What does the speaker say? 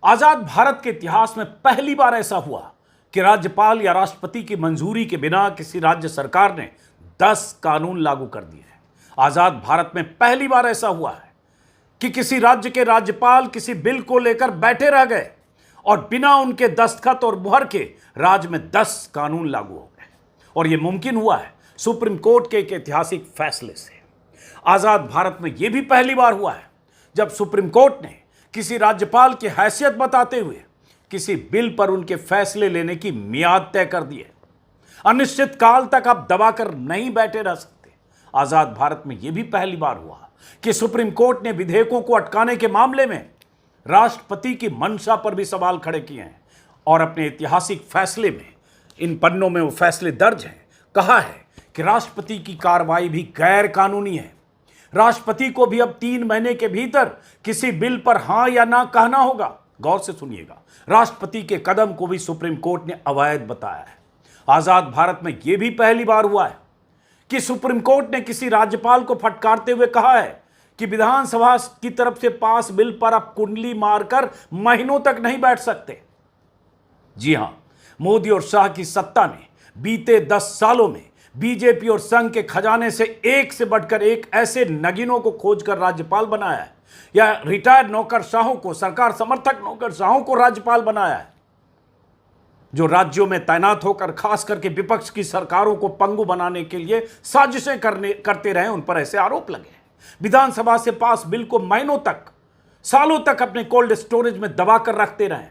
आजाद भारत के इतिहास में पहली बार ऐसा हुआ कि राज्यपाल या राष्ट्रपति की मंजूरी के बिना किसी राज्य सरकार ने 10 कानून लागू कर दिए हैं। आजाद भारत में पहली बार ऐसा हुआ है कि किसी राज्य के राज्यपाल किसी बिल को लेकर बैठे रह गए और बिना उनके दस्तखत और मुहर के राज्य में 10 कानून लागू हो गए। और यह मुमकिन हुआ है सुप्रीम कोर्ट के एक ऐतिहासिक फैसले से। आजाद भारत में यह भी पहली बार हुआ है जब सुप्रीम कोर्ट ने किसी राज्यपाल की हैसियत बताते हुए किसी बिल पर उनके फैसले लेने की मियाद तय कर दी है। अनिश्चित काल तक आप दबाकर नहीं बैठे रह सकते। आजाद भारत में यह भी पहली बार हुआ कि सुप्रीम कोर्ट ने विधेयकों को अटकाने के मामले में राष्ट्रपति की मंशा पर भी सवाल खड़े किए हैं और अपने ऐतिहासिक फैसले में, इन पन्नों में वो फैसले दर्ज हैं, कहा है कि राष्ट्रपति की कार्रवाई भी गैर कानूनी है। राष्ट्रपति को भी अब 3 महीने के भीतर किसी बिल पर हां या ना कहना होगा। गौर से सुनिएगा, राष्ट्रपति के कदम को भी सुप्रीम कोर्ट ने अवैध बताया है। आजाद भारत में यह भी पहली बार हुआ है कि सुप्रीम कोर्ट ने किसी राज्यपाल को फटकारते हुए कहा है कि विधानसभा की तरफ से पास बिल पर आप कुंडली मारकर महीनों तक नहीं बैठ सकते। जी हां, मोदी और शाह की सत्ता ने बीते 10 सालों में बीजेपी और संघ के खजाने से एक से बढ़कर एक ऐसे नगीनों को खोजकर राज्यपाल बनाया है या रिटायर्ड नौकरशाहों को, सरकार समर्थक नौकरशाहों को राज्यपाल बनाया है, जो राज्यों में तैनात होकर खास करके विपक्ष की सरकारों को पंगु बनाने के लिए साजिशें करते रहे। उन पर ऐसे आरोप लगे। विधानसभा से पास बिल को महीनों तक, सालों तक अपने कोल्ड स्टोरेज में दबाकर रखते रहे।